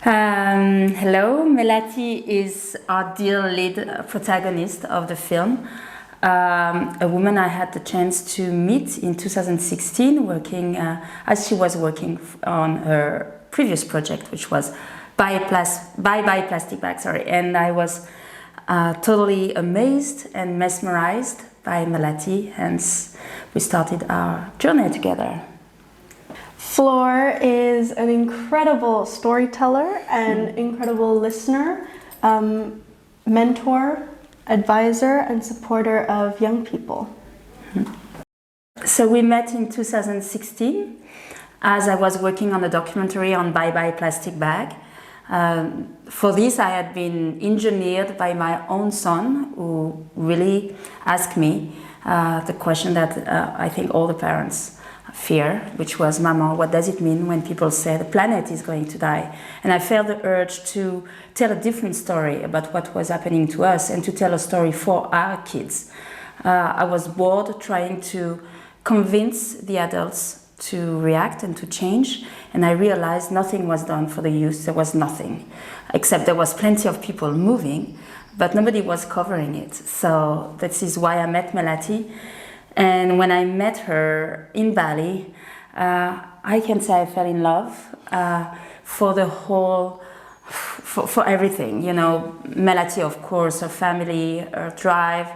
Hello, Melati is our dear lead protagonist of the film. A woman I had the chance to meet in 2016, working as she was working on her previous project, which was Bye Bye Plastic Bag. And I was totally amazed and mesmerized by Melati. Hence, we started our journey together. Flore is an incredible storyteller and incredible listener, mentor, advisor, and supporter of young people. So we met in 2016 as I was working on a documentary on Bye Bye Plastic Bag. For this, I had been engineered by my own son, who really asked me the question that I think all the parents fear, which was, Mama, what does it mean when people say the planet is going to die? And I felt the urge to tell a different story about what was happening to us and to tell a story for our kids. I was bored trying to convince the adults to react and to change, and I realized nothing was done for the youth. There was nothing, except there was plenty of people moving, but nobody was covering it. So this is why I met Melati. And when I met her in Bali, I can say I fell in love for the whole, for everything. You know, Melati, of course, her family, her drive,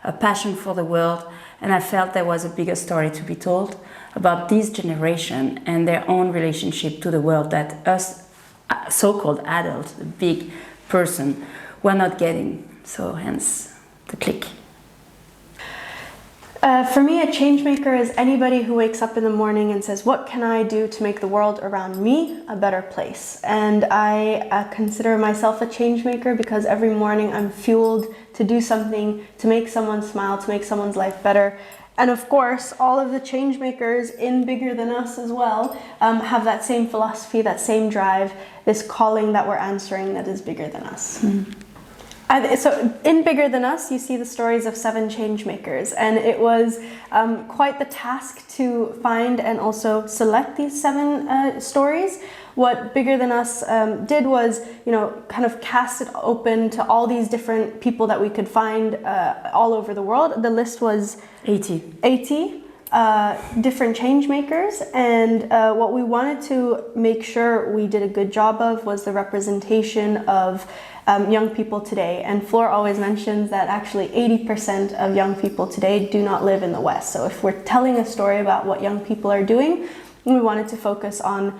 a passion for the world. And I felt there was a bigger story to be told about this generation and their own relationship to the world that us so-called adults, the big person, were not getting. So hence the click. For me, a changemaker is anybody who wakes up in the morning and says, what can I do to make the world around me a better place? And I consider myself a changemaker because every morning I'm fueled to do something, to make someone smile, to make someone's life better. And of course, all of the changemakers in Bigger Than Us as well have that same philosophy, that same drive, this calling that we're answering that is bigger than us. So in Bigger Than Us, you see the stories of 7 changemakers, and it was quite the task to find and also select these 7 stories. What Bigger Than Us did was, kind of cast it open to all these different people that we could find all over the world. The list was 80 different changemakers, and what we wanted to make sure we did a good job of was the representation of young people today. And Flore always mentions that actually 80% of young people today do not live in the West. So if we're telling a story about what young people are doing, we wanted to focus on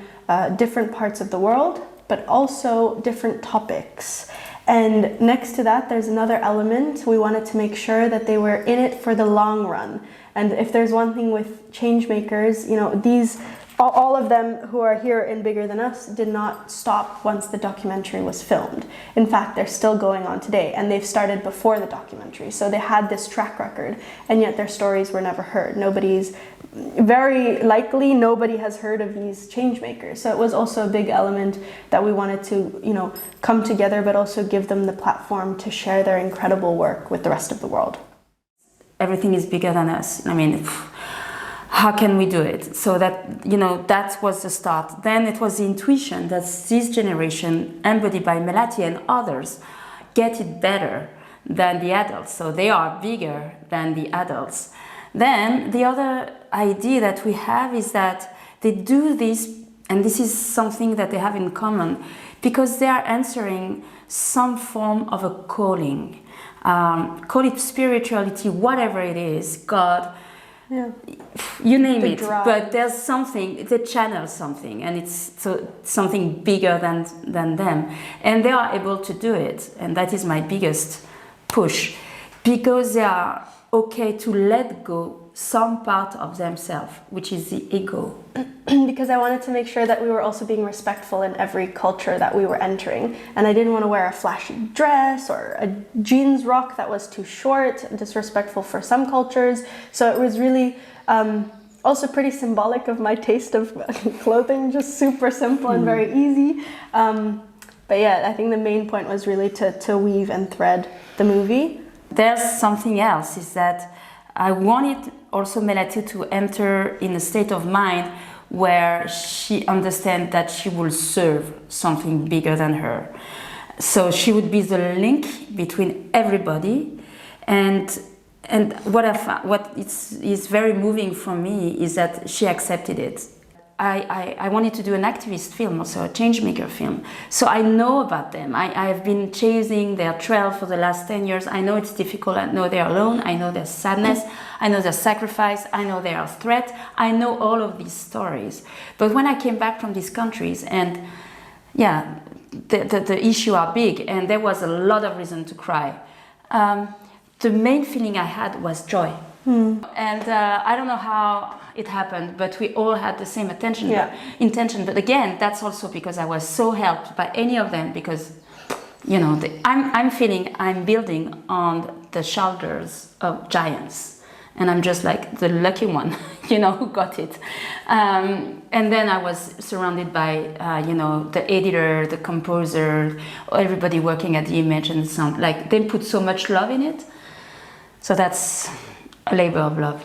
different parts of the world, but also different topics. And next to that, there's another element. We wanted to make sure that they were in it for the long run. And if there's one thing with changemakers, all of them who are here in Bigger Than Us did not stop once the documentary was filmed. In fact, they're still going on today, and they've started before the documentary. So they had this track record, and yet their stories were never heard. Very likely, nobody has heard of these changemakers. So it was also a big element that we wanted to, come together, but also give them the platform to share their incredible work with the rest of the world. Everything is bigger than us. I mean, how can we do it? So that, that was the start. Then it was the intuition that this generation, embodied by Melati and others, get it better than the adults. So they are bigger than the adults. Then the other idea that we have is that they do this, and this is something that they have in common, because they are answering some form of a calling. Call it spirituality, whatever it is, God, you name it, drive. But there's something, they channel something, and it's something bigger than them, and they are able to do it. And that is my biggest push, because they are okay to let go some part of themselves, which is the ego. Because I wanted to make sure that we were also being respectful in every culture that we were entering. And I didn't want to wear a flashy dress or a jeans rock that was too short, disrespectful for some cultures. So it was really also pretty symbolic of my taste of clothing, just super simple and very easy. But yeah, I think the main point was really to weave and thread the movie. There's something else, is that I wanted also Melati to enter in a state of mind where she understands that she will serve something bigger than her. So she would be the link between everybody, and what is very moving for me is that she accepted it. I wanted to do an activist film, also a changemaker film. So I know about them. I've been chasing their trail for the last 10 years. I know it's difficult. I know they're alone. I know their sadness. I know their sacrifice. I know their threat. I know all of these stories. But when I came back from these countries, and yeah, the issue are big, and there was a lot of reason to cry. The main feeling I had was joy. And I don't know how it happened, but we all had the same intention. But again, that's also because I was so helped by any of them, because, you know, I'm feeling I'm building on the shoulders of giants, and I'm just like the lucky one, you know, who got it. And then I was surrounded by, you know, the editor, the composer, everybody working at the image and sound. Like, they put so much love in it. So that's a labor of love.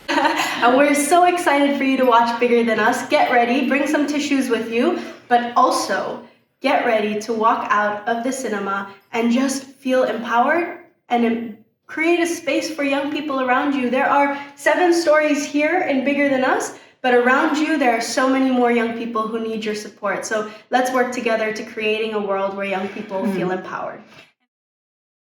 And we're so excited for you to watch Bigger Than Us. Get ready, bring some tissues with you, but also get ready to walk out of the cinema and just feel empowered and create a space for young people around you. There are 7 stories here in Bigger Than Us, but around you there are so many more young people who need your support. So let's work together to creating a world where young people feel empowered.